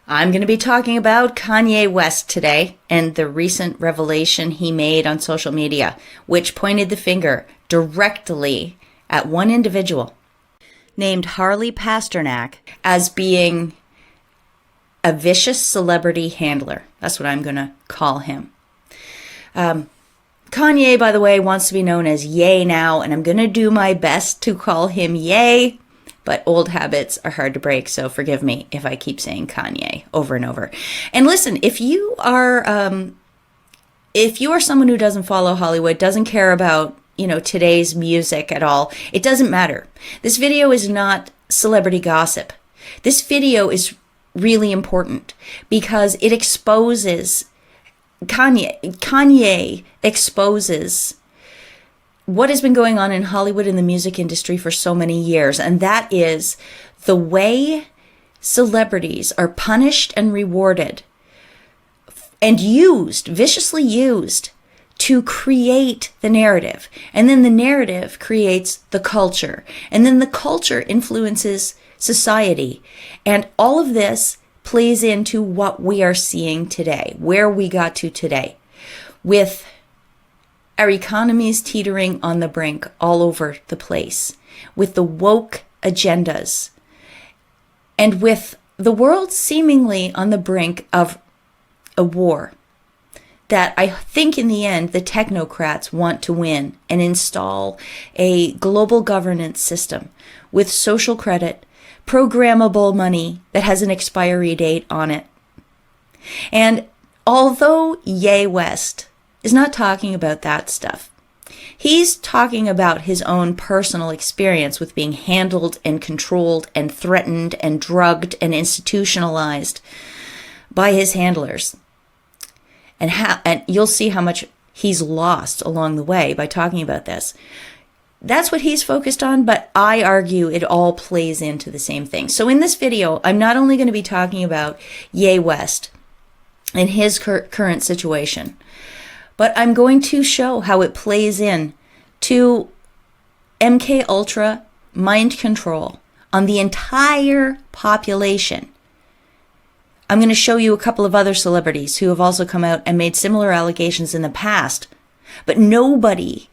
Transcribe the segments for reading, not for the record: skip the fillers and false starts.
I'm going to be talking about Kanye West today and the recent revelation he made on social media, which pointed the finger directly at one individual named Harley Pasternak as being a vicious celebrity handler. That's what I'm going to call him. Kanye, by the way, wants to be known as Ye now, and I'm going to do my best to call him Ye. But old habits are hard to break, so forgive me if I keep saying Kanye over and over. And listen, if you are someone who doesn't follow Hollywood, doesn't care about today's music at all, it doesn't matter. This video is not celebrity gossip. This video is really important because it exposes Kanye exposes what has been going on in Hollywood and the music industry for so many years, and that is the way celebrities are punished and rewarded and viciously used to create the narrative. And then the narrative creates the culture, and then the culture influences society. And all of this plays into what we are seeing today, where we got to today, with our economies teetering on the brink all over the place, with the woke agendas, and with the world seemingly on the brink of a war that I think in the end the technocrats want to win and install a global governance system with social credit, programmable money that has an expiry date on it. And although Ye West is not talking about that stuff, he's talking about his own personal experience with being handled and controlled and threatened and drugged and institutionalized by his handlers. And you'll see how much he's lost along the way by talking about this. That's what he's focused on, but I argue it all plays into the same thing. So in this video, I'm not only going to be talking about Ye West and his current situation, but I'm going to show how it plays in to MK Ultra mind control on the entire population. I'm going to show you a couple of other celebrities who have also come out and made similar allegations in the past, but nobody,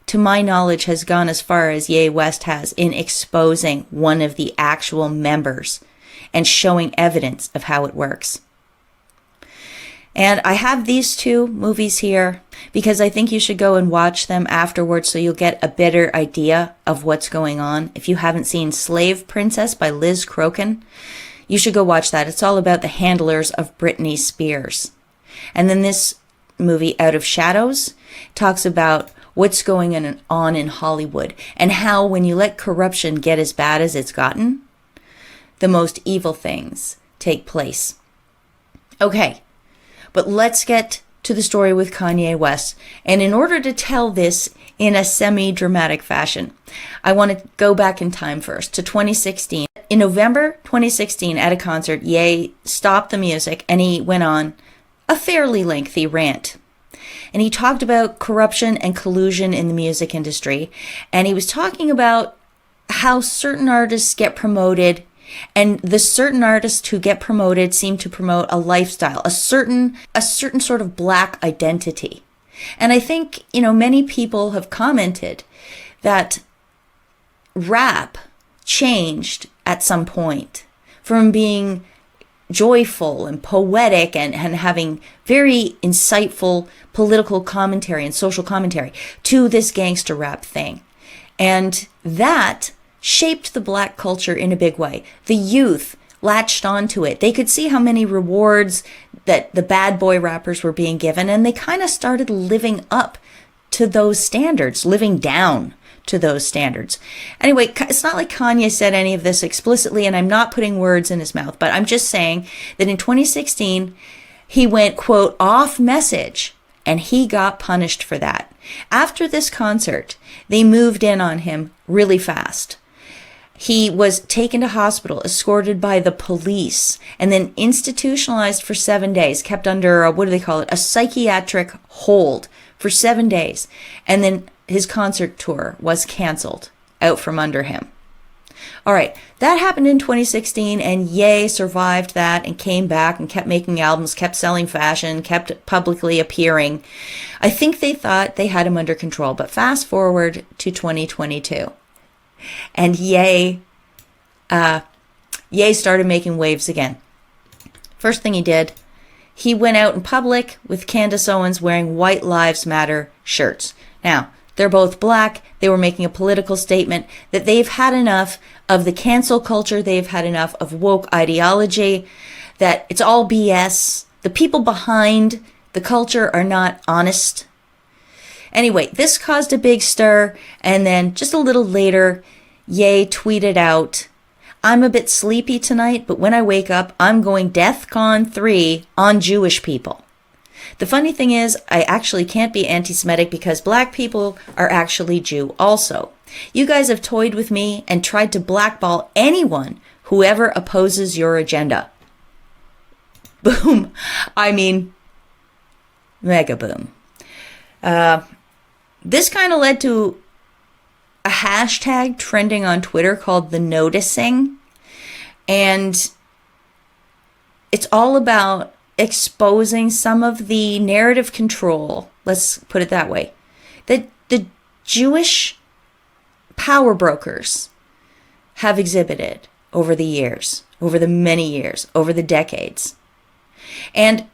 to my knowledge, has gone as far as Ye West has in exposing one of the actual members and showing evidence of how it works. And I have these two movies here because I think you should go and watch them afterwards so you'll get a better idea of what's going on. If you haven't seen Slave Princess by Liz Crokin, you should go watch that. It's all about the handlers of Britney Spears. And then this movie, Out of Shadows, talks about what's going on in Hollywood and how when you let corruption get as bad as it's gotten, the most evil things take place. Okay. But let's get to the story with Kanye West. And in order to tell this in a semi-dramatic fashion, I want to go back in time first to 2016. In November 2016, at a concert, Ye stopped the music and he went on a fairly lengthy rant. And he talked about corruption and collusion in the music industry. And he was talking about how certain artists get promoted, and the certain artists who get promoted seem to promote a lifestyle, a certain sort of black identity. And I think, many people have commented that rap changed at some point from being joyful and poetic and having very insightful political commentary and social commentary to this gangster rap thing. And that shaped the black culture in a big way. The youth latched onto it. They could see how many rewards that the bad boy rappers were being given, and they kind of started living up to those standards, living down to those standards. Anyway, it's not like Kanye said any of this explicitly, and I'm not putting words in his mouth, but I'm just saying that in 2016, he went, quote, off message, and he got punished for that. After this concert, they moved in on him really fast. He was taken to hospital, escorted by the police, and then institutionalized for 7 days, kept under, a psychiatric hold for 7 days. And then his concert tour was canceled out from under him. All right, that happened in 2016, and Ye survived that and came back and kept making albums, kept selling fashion, kept publicly appearing. I think they thought they had him under control, but fast forward to 2022, and Ye started making waves again. First thing he did, he went out in public with Candace Owens wearing White Lives Matter shirts. Now, they're both black. They were making a political statement that they've had enough of the cancel culture. They've had enough of woke ideology, that it's all BS. The people behind the culture are not honest. Anyway, this caused a big stir. And then just a little later, Ye tweeted out, "I'm a bit sleepy tonight, but when I wake up, I'm going DEFCON 3 on Jewish people." The funny thing is, I actually can't be anti-Semitic because black people are actually Jew also. You guys have toyed with me and tried to blackball anyone whoever opposes your agenda. Boom. I mean, mega boom. This kind of led to a hashtag trending on Twitter called the noticing. And it's all about exposing some of the narrative control, let's put it that way, that the Jewish power brokers have exhibited over the years, over the many years, over the decades. And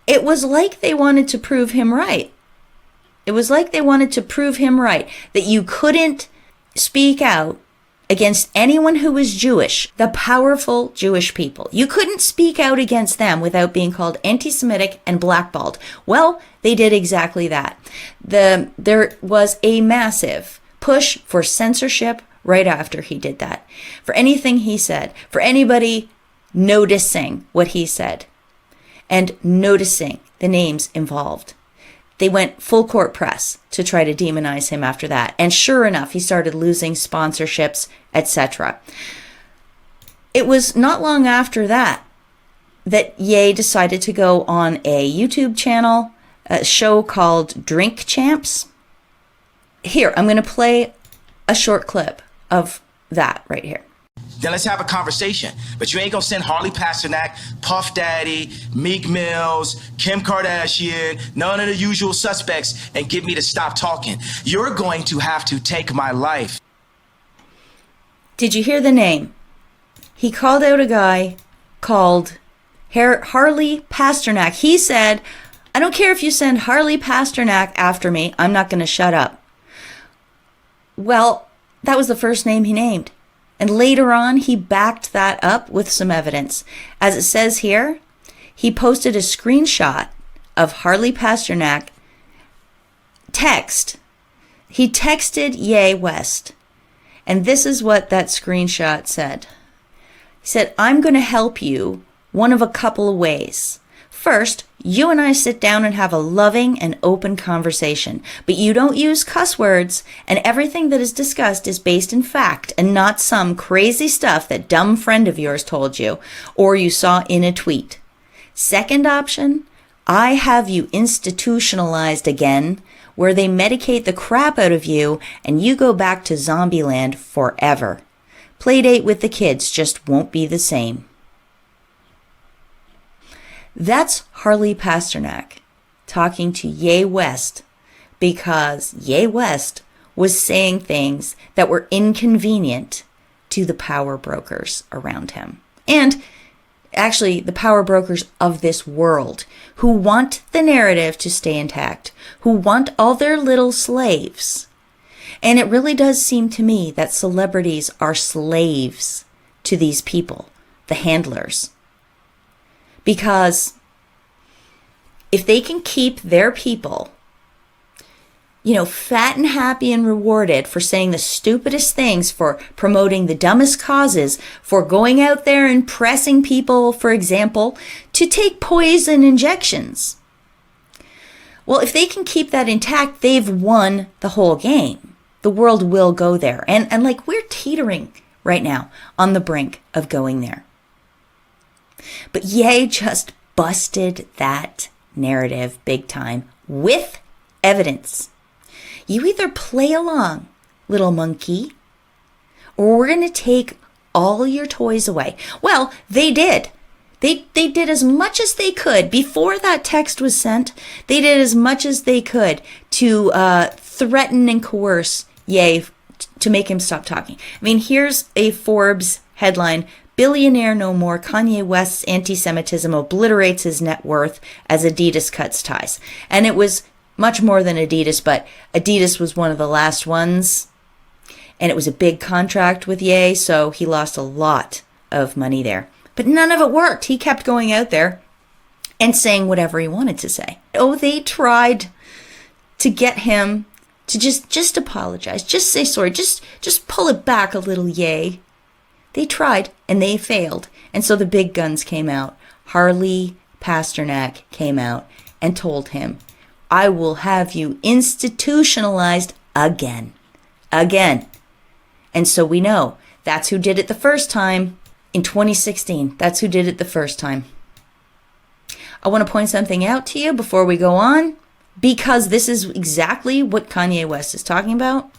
it was like they wanted to prove him right. It was like they wanted to prove him right, that you couldn't speak out against anyone who was Jewish, the powerful Jewish people. You couldn't speak out against them without being called anti-Semitic and blackballed. Well, they did exactly that. There was a massive push for censorship right after he did that. For anything he said, for anybody noticing what he said, and noticing the names involved. They went full court press to try to demonize him after that. And sure enough, he started losing sponsorships, etc. It was not long after that Ye decided to go on a YouTube channel, a show called Drink Champs. Here, I'm going to play a short clip of that right here. Then let's have a conversation. But you ain't gonna send Harley Pasternak, Puff Daddy, Meek Mills, Kim Kardashian, none of the usual suspects and get me to stop talking. You're going to have to take my life. Did you hear the name? He called out a guy called Harley Pasternak. He said, "I don't care if you send Harley Pasternak after me, I'm not going to shut up." Well, that was the first name he named. And later on, he backed that up with some evidence. As it says here, he posted a screenshot of Harley Pasternak text. He texted Ye West. And this is what that screenshot said. He said, "I'm going to help you one of a couple of ways. First, you and I sit down and have a loving and open conversation, but you don't use cuss words, and everything that is discussed is based in fact and not some crazy stuff that dumb friend of yours told you or you saw in a tweet. Second option, I have you institutionalized again, where they medicate the crap out of you and you go back to Zombieland forever. Playdate with the kids just won't be the same." That's Harley Pasternak talking to Ye West, because Ye West was saying things that were inconvenient to the power brokers around him. And actually the power brokers of this world, who want the narrative to stay intact, who want all their little slaves. And it really does seem to me that celebrities are slaves to these people, the handlers. Because if they can keep their people, fat and happy and rewarded for saying the stupidest things, for promoting the dumbest causes, for going out there and pressing people, for example, to take poison injections. Well, if they can keep that intact, they've won the whole game. The world will go there. And like we're teetering right now on the brink of going there. But Ye just busted that narrative big time with evidence. You either play along, little monkey, or we're going to take all your toys away. Well, they did. They did as much as they could. Before that text was sent, they did as much as they could to threaten and coerce Ye to make him stop talking. I mean, here's a Forbes headline: "Billionaire no more. Kanye West's anti-Semitism obliterates his net worth as Adidas cuts ties." And it was much more than Adidas, but Adidas was one of the last ones. And it was a big contract with Ye, so he lost a lot of money there. But none of it worked. He kept going out there and saying whatever he wanted to say. Oh, they tried to get him to just apologize, just say sorry, just pull it back a little, Ye. They tried, and they failed. And so the big guns came out. Harley Pasternak came out and told him, "I will have you institutionalized again. Again." And so we know that's who did it the first time in 2016. That's who did it the first time. I want to point something out to you before we go on, because this is exactly what Kanye West is talking about.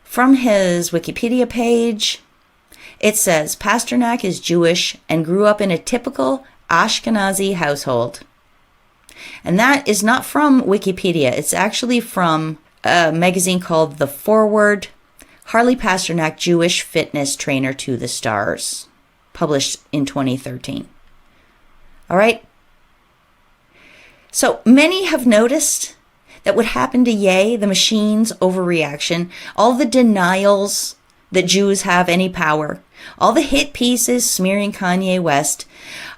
From his Wikipedia page, it says, Pasternak is Jewish and grew up in a typical Ashkenazi household. And that is not from Wikipedia. It's actually from a magazine called The Forward. Harley Pasternak, Jewish fitness trainer to the stars, published in 2013. All right. So many have noticed that what happened to Ye, the machine's overreaction, all the denials that Jews have any power, all the hit pieces smearing Kanye West,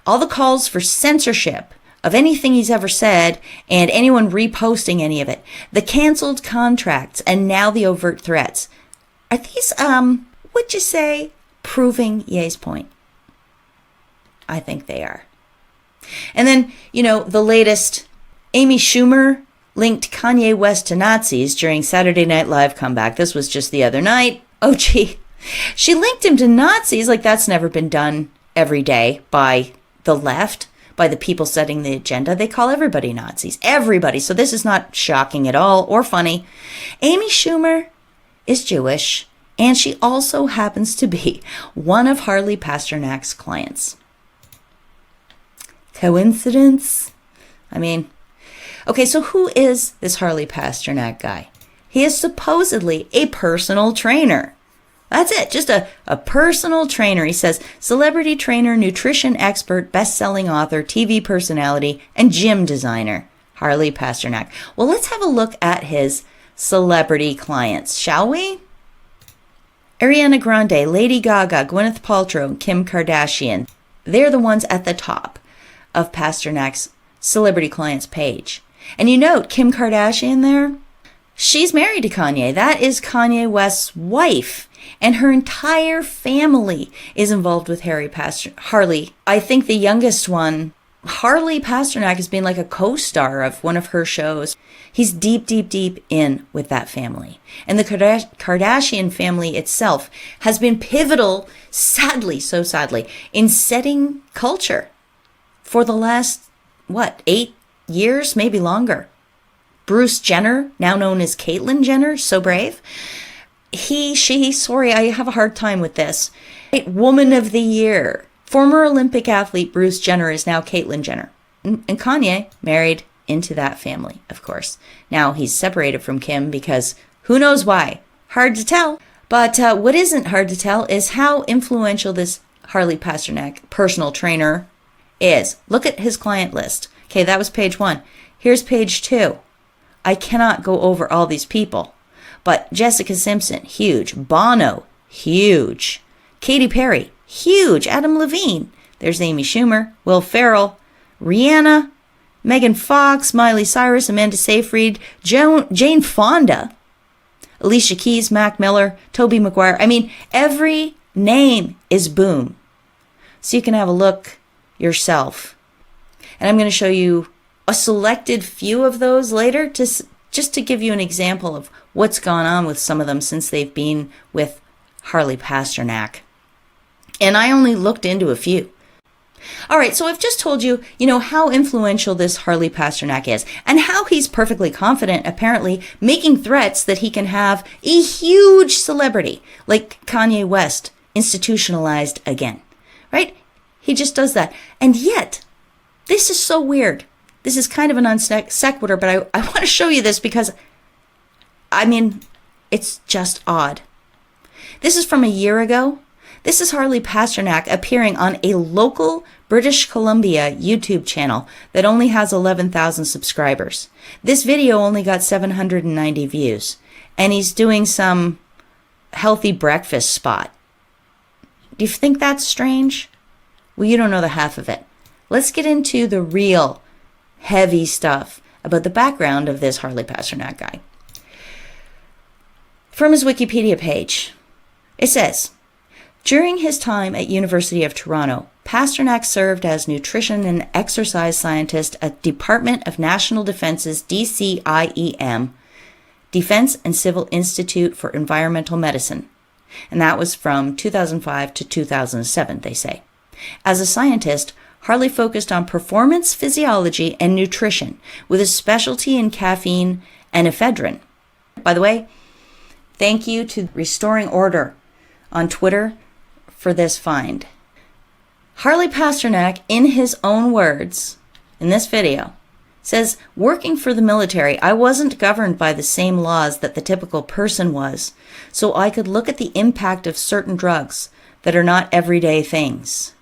all the calls for censorship of anything he's ever said and anyone reposting any of it, the canceled contracts, and now the overt threats. Are these, would you say, proving Ye's point? I think they are. And then, the latest, Amy Schumer linked Kanye West to Nazis during Saturday Night Live comeback. This was just the other night. Oh, gee. She linked him to Nazis like that's never been done every day by the left, by the people setting the agenda. They call everybody Nazis. Everybody. So this is not shocking at all or funny. Amy Schumer is Jewish, and she also happens to be one of Harley Pasternak's clients. Coincidence? I mean, okay, so who is this Harley Pasternak guy? He is supposedly a personal trainer. That's it, just a personal trainer. He says, celebrity trainer, nutrition expert, best-selling author, TV personality, and gym designer, Harley Pasternak. Well, let's have a look at his celebrity clients, shall we? Ariana Grande, Lady Gaga, Gwyneth Paltrow, and Kim Kardashian. They're the ones at the top of Pasternak's celebrity clients page. And you note Kim Kardashian there? She's married to Kanye. That is Kanye West's wife. And her entire family is involved with Harley. I think the youngest one, Harley Pasternak, has been like a co-star of one of her shows. He's deep, deep, deep in with that family. And the Kardashian family itself has been pivotal, sadly, so sadly, in setting culture for the last, 8 years, maybe longer. Bruce Jenner, now known as Caitlyn Jenner, so brave. Sorry, I have a hard time with this. Woman of the Year. Former Olympic athlete Bruce Jenner is now Caitlyn Jenner. And Kanye married into that family, of course. Now he's separated from Kim because who knows why? Hard to tell. But what isn't hard to tell is how influential this Harley Pasternak personal trainer is. Look at his client list. Okay, that was page 1. Here's page 2. I cannot go over all these people. But Jessica Simpson, huge. Bono, huge. Katy Perry, huge. Adam Levine. There's Amy Schumer, Will Ferrell, Rihanna, Megan Fox, Miley Cyrus, Amanda Seyfried, Jane Fonda, Alicia Keys, Mac Miller, Tobey Maguire. I mean, every name is boom. So you can have a look yourself. And I'm going to show you a selected few of those later just to give you an example of what's gone on with some of them since they've been with Harley Pasternak. And I only looked into a few. All right, so I've just told you, how influential this Harley Pasternak is and how he's perfectly confident, apparently, making threats that he can have a huge celebrity like Kanye West institutionalized again, right? He just does that. And yet, this is so weird. This is kind of an non sequitur, but I want to show you this because, I mean, it's just odd. This is from a year ago. This is Harley Pasternak appearing on a local British Columbia YouTube channel that only has 11,000 subscribers. This video only got 790 views, and he's doing some healthy breakfast spot. Do you think that's strange? Well, you don't know the half of it. Let's get into the real heavy stuff about the background of this Harley Pasternak guy. From his Wikipedia page, it says, during his time at University of Toronto, Pasternak served as nutrition and exercise scientist at Department of National Defense's DCIEM, Defense and Civil Institute for Environmental Medicine. And that was from 2005 to 2007, they say. As a scientist, Harley focused on performance physiology and nutrition, with a specialty in caffeine and ephedrine. By the way, thank you to Restoring Order on Twitter for this find. Harley Pasternak, in his own words, in this video, says, working for the military, I wasn't governed by the same laws that the typical person was, so I could look at the impact of certain drugs that are not everyday things.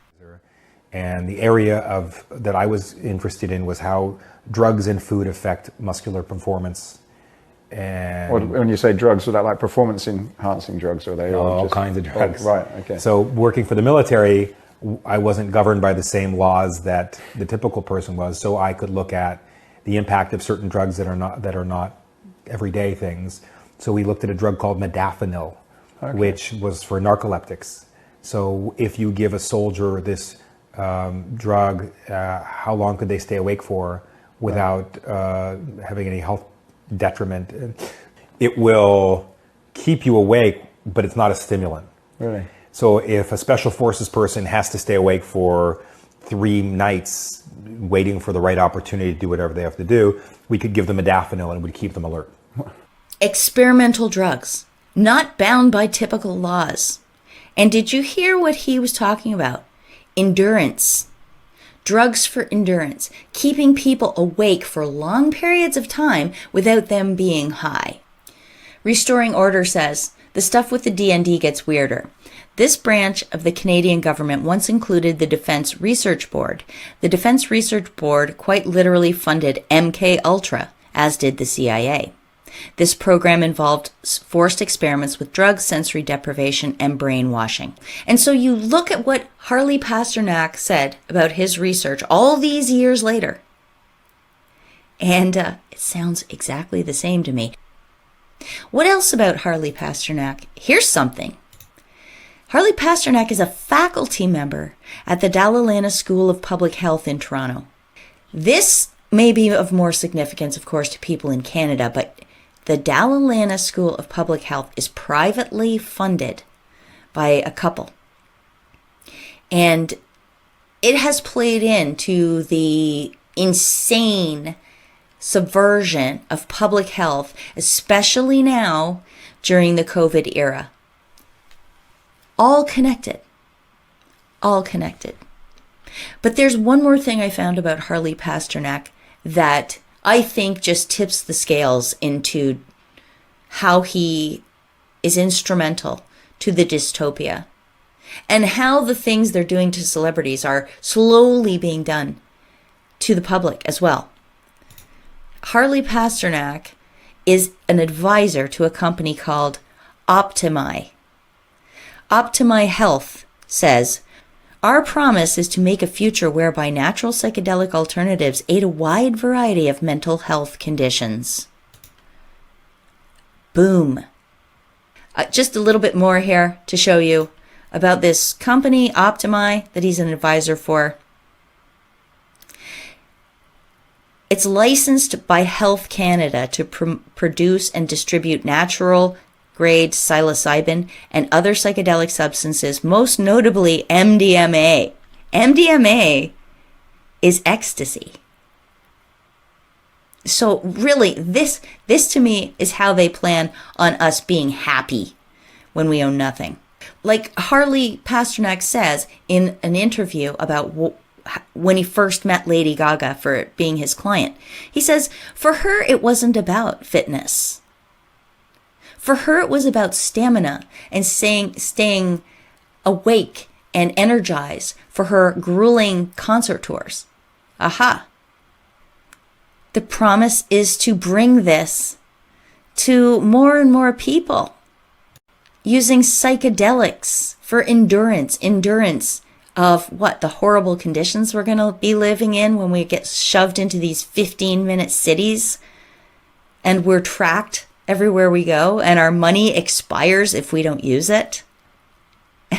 And the area that I was interested in was how drugs and food affect muscular performance. And when you say drugs, are that like performance enhancing drugs, or are they all just kinds of drugs? Oh, right, okay. So working for the military, I wasn't governed by the same laws that the typical person was, so I could look at the impact of certain drugs that are not everyday things. So we looked at a drug called modafinil, which was for narcoleptics. So if you give a soldier this drug, how long could they stay awake for without having any health detriment? It will keep you awake, but it's not a stimulant. Really? So if a special forces person has to stay awake for 3 nights waiting for the right opportunity to do whatever they have to do, we could give them modafinil and it would keep them alert. Experimental drugs, not bound by typical laws. And did you hear what he was talking about? Endurance. Drugs for endurance, keeping people awake for long periods of time without them being high. Restoring Order says, the stuff with the DND gets weirder. This branch of the Canadian government once included the Defense Research Board. The Defense Research Board quite literally funded MK Ultra, as did the CIA. This program involved forced experiments with drugs, sensory deprivation, and brainwashing. And so you look at what Harley Pasternak said about his research all these years later, and it sounds exactly the same to me. What else about Harley Pasternak? Here's something. Harley Pasternak is a faculty member at the Dalalana School of Public Health in Toronto. This may be of more significance, of course, to people in Canada, but the Dalalana School of Public Health is privately funded by a couple. And it has played into the insane subversion of public health, especially now during the COVID era. All connected. All connected. But there's one more thing I found about Harley Pasternak that I think just tips the scales into how he is instrumental to the dystopia and how the things they're doing to celebrities are slowly being done to the public as well. Harley Pasternak is an advisor to a company called Optimi. Optimi Health says, our promise is to make a future whereby natural psychedelic alternatives aid a wide variety of mental health conditions. Boom. Just a little bit more here to show you about this company, Optimi, that he's an advisor for. It's licensed by Health Canada to produce and distribute natural grade psilocybin and other psychedelic substances, most notably MDMA. MDMA is ecstasy. So really, this to me is how they plan on us being happy when we own nothing. Like Harley Pasternak says in an interview about when he first met Lady Gaga for being his client, he says, for her, it wasn't about fitness. For her, it was about stamina and staying awake and energized for her grueling concert tours. Aha. The promise is to bring this to more and more people using psychedelics for endurance of what, the horrible conditions we're going to be living in when we get shoved into these 15-minute cities and we're tracked everywhere we go and our money expires if we don't use it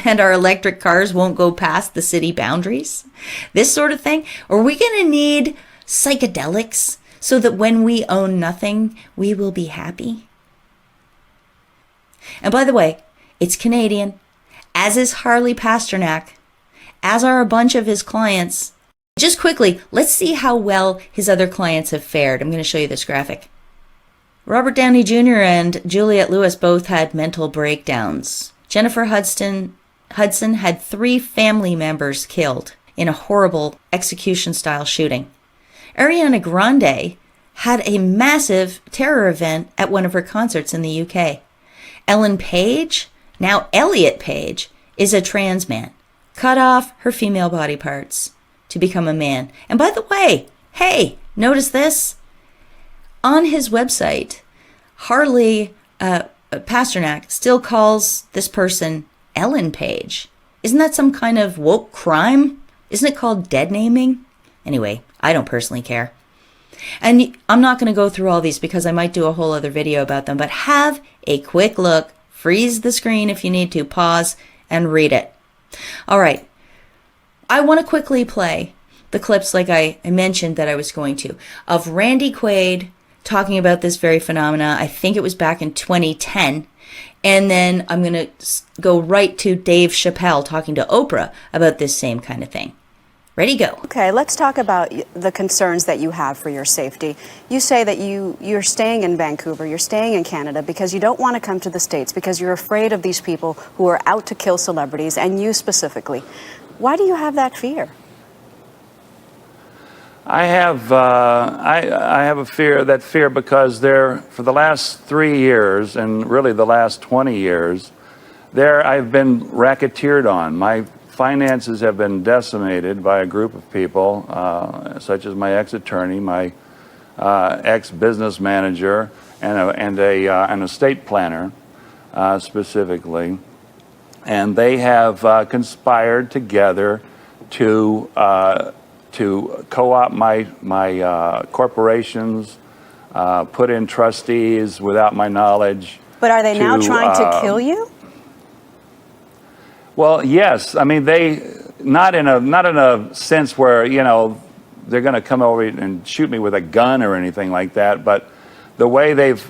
and our electric cars won't go past the city boundaries. This sort of thing. Are we going to need psychedelics so that when we own nothing, we will be happy? And by the way, it's Canadian, as is Harley Pasternak, as are a bunch of his clients. Just quickly, let's see how well his other clients have fared. I'm going to show you this graphic. Robert Downey Jr. and Juliette Lewis both had mental breakdowns. Jennifer Hudson had 3 family members killed in a horrible execution-style shooting. Ariana Grande had a massive terror event at one of her concerts in the UK. Ellen Page, now Elliot Page, is a trans man. Cut off her female body parts to become a man. And by the way, hey, notice this? On his website, Harley Pasternak still calls this person Ellen Page. Isn't that some kind of woke crime? Isn't it called dead naming? Anyway, I don't personally care. And I'm not going to go through all these because I might do a whole other video about them, but have a quick look, freeze the screen if you need to, pause, and read it. All right. I want to quickly play the clips like I mentioned that I was going to, of Randy Quaid talking about this very phenomena. I think it was back in 2010. And then I'm going to go right to Dave Chappelle talking to Oprah about this same kind of thing. Ready, go. Okay, let's talk about the concerns that you have for your safety. You say that you're staying in Vancouver, you're staying in Canada because you don't want to come to the States because you're afraid of these people who are out to kill celebrities, and you specifically. Why do you have that fear? I have a fear because for the last 3 years and really the last 20 years, I've been racketeered on. My finances have been decimated by a group of people, such as my ex-attorney, my ex-business manager, and an estate planner, specifically, and they have conspired together to co-opt my corporations, put in trustees without my knowledge. But are they now trying to kill you? Well, yes. I mean, they not in a sense where they're going to come over and shoot me with a gun or anything like that. But the way they've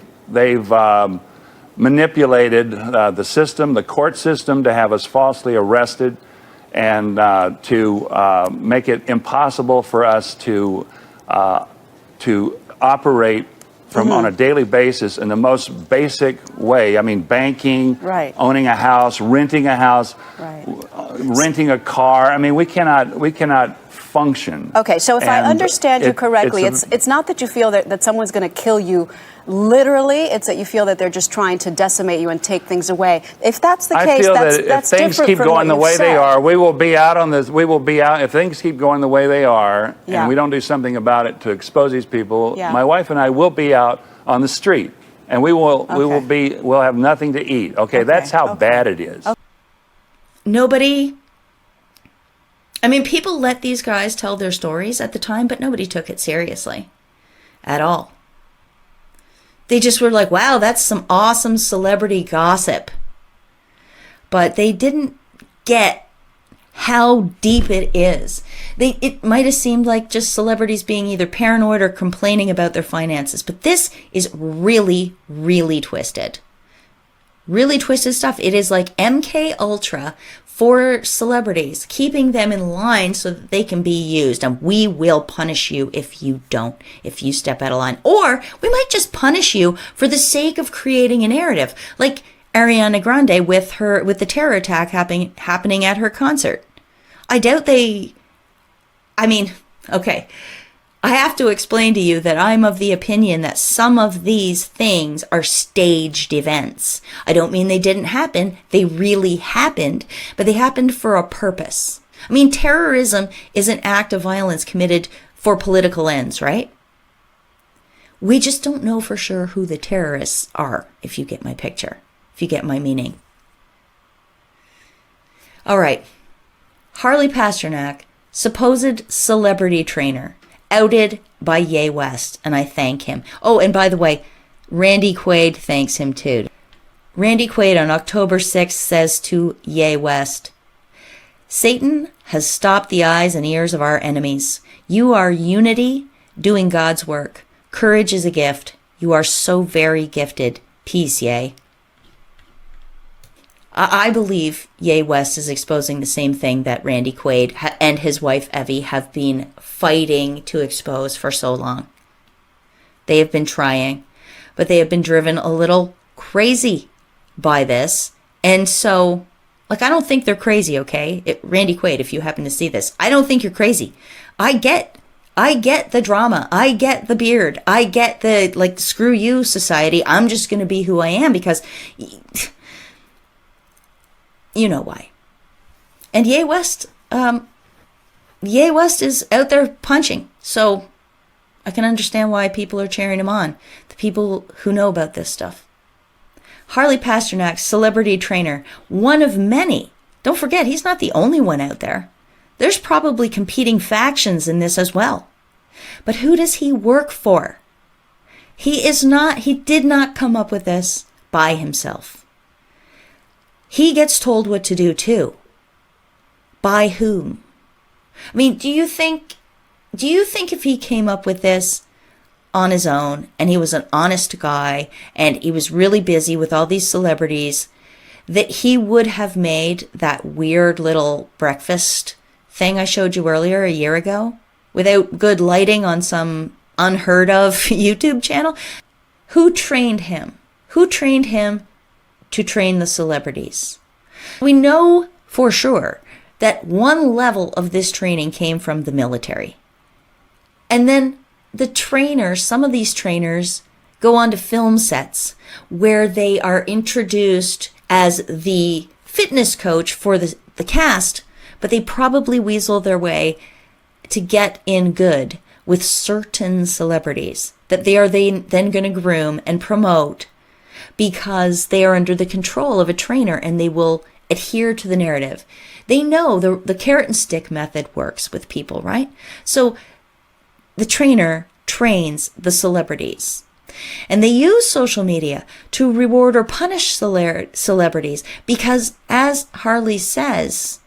manipulated the system, the court system, to have us falsely arrested and to make it impossible for us to operate on a daily basis in the most basic way. I mean, banking, right, owning a house, renting a house, right, renting a car. I mean, we cannot function. Okay, so if I understand you correctly, it's not that you feel that someone's going to kill you literally, it's that you feel that they're just trying to decimate you and take things away. If that's the case, that's if things keep going the way they are, we will be out on this. We will be out if things keep going the way they are, and we don't do something about it to expose these people. My wife and I will be out on the street, and we'll have nothing to eat. Okay, that's how bad it is. Nobody. I mean, people let these guys tell their stories at the time, but nobody took it seriously at all. They just were like, wow, that's some awesome celebrity gossip. But they didn't get how deep it is. It might have seemed like just celebrities being either paranoid or complaining about their finances. But this is really, really twisted. Really twisted stuff. It is like MK Ultra for celebrities, keeping them in line so that they can be used. And we will punish you if you don't, if you step out of line. Or we might just punish you for the sake of creating a narrative. Like Ariana Grande with the terror attack happening at her concert. I doubt okay. I have to explain to you that I'm of the opinion that some of these things are staged events. I don't mean they didn't happen. They really happened, but they happened for a purpose. I mean, terrorism is an act of violence committed for political ends, right? We just don't know for sure who the terrorists are, if you get my picture, if you get my meaning. All right. Harley Pasternak, supposed celebrity trainer, outed by Ye West, and I thank him. Oh, and by the way, Randy Quaid thanks him too. Randy Quaid on October 6th says to Ye West, Satan has stopped the eyes and ears of our enemies. You are unity doing God's work. Courage is a gift. You are so very gifted. Peace, Ye. I believe Ye West is exposing the same thing that Randy Quaid and his wife Evie have been fighting to expose for so long. They have been trying, but they have been driven a little crazy by this. And so, I don't think they're crazy, okay? Randy Quaid, if you happen to see this, I don't think you're crazy. I get the drama. I get the beard. I get the, screw you, society. I'm just going to be who I am because... You know why. And Ye West is out there punching. So I can understand why people are cheering him on. The people who know about this stuff. Harley Pasternak, celebrity trainer, one of many. Don't forget, he's not the only one out there. There's probably competing factions in this as well. But who does he work for? He did not come up with this by himself. He gets told what to do too. By whom? I mean, do you think if he came up with this on his own and he was an honest guy and he was really busy with all these celebrities, that he would have made that weird little breakfast thing I showed you earlier a year ago without good lighting on some unheard of YouTube channel? Who trained him? Who trained him to train the celebrities? We know for sure that one level of this training came from the military. And then the trainers, some of these trainers, go on to film sets where they are introduced as the fitness coach for the cast, but they probably weasel their way to get in good with certain celebrities that they are then going to groom and promote because they are under the control of a trainer and they will adhere to the narrative. They know the carrot and stick method works with people, right? So the trainer trains the celebrities. And they use social media to reward or punish celebrities because, as Harley says,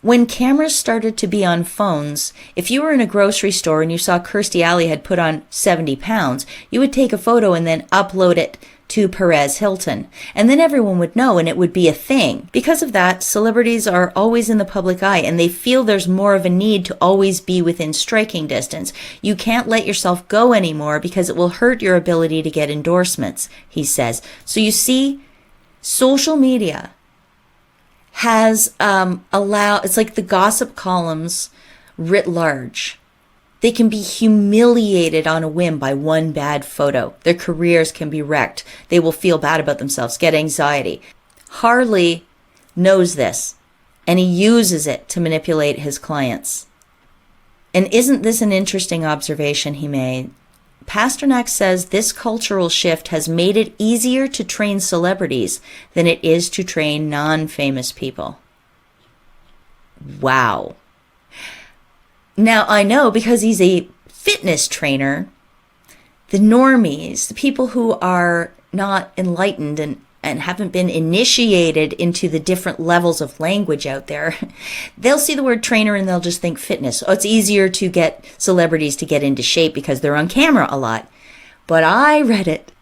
when cameras started to be on phones, if you were in a grocery store and you saw Kirstie Alley had put on 70 pounds, you would take a photo and then upload it to Perez Hilton. And then everyone would know and it would be a thing. Because of that, celebrities are always in the public eye and they feel there's more of a need to always be within striking distance. You can't let yourself go anymore because it will hurt your ability to get endorsements, he says. So you see, social media has it's like the gossip columns writ large. They can be humiliated on a whim by one bad photo. Their careers can be wrecked. They will feel bad about themselves, get anxiety. Harley knows this, and he uses it to manipulate his clients. And isn't this an interesting observation he made? Pasternak says this cultural shift has made it easier to train celebrities than it is to train non-famous people. Wow. Now, I know because he's a fitness trainer, the normies, the people who are not enlightened and haven't been initiated into the different levels of language out there, they'll see the word trainer and they'll just think fitness. Oh, it's easier to get celebrities to get into shape because they're on camera a lot. But I read it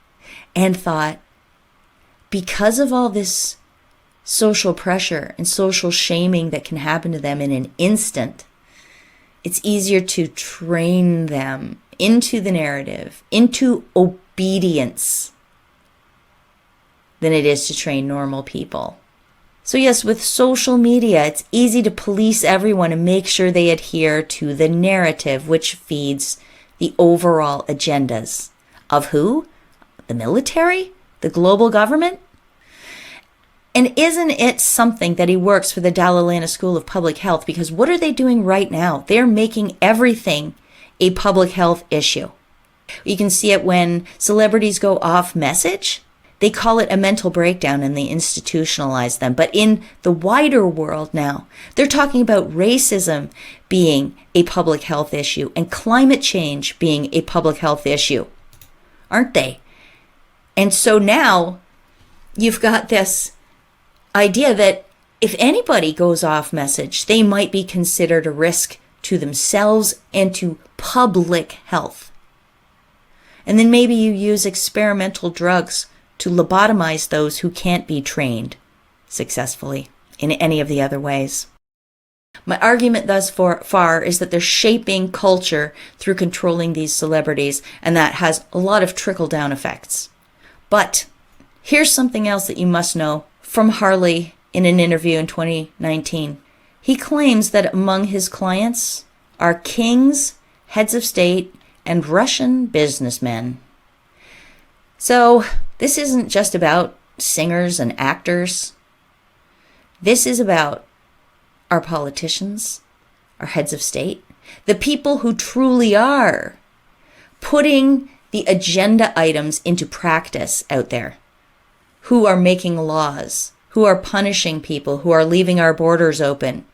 and thought, because of all this social pressure and social shaming that can happen to them in an instant, it's easier to train them into the narrative, into obedience. than it is to train normal people. So yes, with social media, it's easy to police everyone and make sure they adhere to the narrative, which feeds the overall agendas of who? The military? The global government? And isn't it something that he works for the Dalla School of Public Health? Because what are they doing right now? They're making everything a public health issue. You can see it when celebrities go off message. They call it a mental breakdown and they institutionalize them. But in the wider world now, they're talking about racism being a public health issue and climate change being a public health issue, aren't they? And so now you've got this idea that if anybody goes off message, they might be considered a risk to themselves and to public health. And then maybe you use experimental drugs to lobotomize those who can't be trained successfully in any of the other ways. My argument thus far is that they're shaping culture through controlling these celebrities, and that has a lot of trickle-down effects. But here's something else that you must know from Harley in an interview in 2019. He claims that among his clients are kings, heads of state, and Russian businessmen. So this isn't just about singers and actors. This is about our politicians, our heads of state, the people who truly are putting the agenda items into practice out there, who are making laws, who are punishing people, who are leaving our borders open,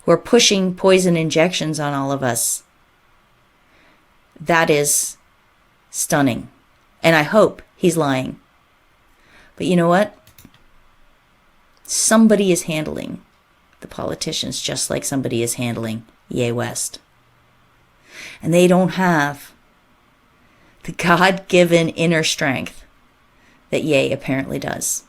who are pushing poison injections on all of us. That is stunning. And I hope he's lying. But you know what? Somebody is handling the politicians just like somebody is handling Kanye West. And they don't have the God-given inner strength that Ye apparently does.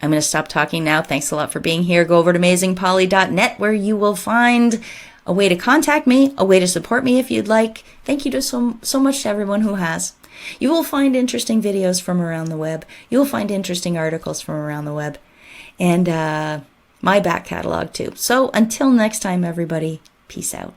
I'm going to stop talking now. Thanks a lot for being here. Go over to amazingpolly.net where you will find a way to contact me, a way to support me if you'd like. Thank you to so much to everyone who has. You will find interesting videos from around the web. You'll find interesting articles from around the web. And my back catalog too. So until next time, everybody, peace out.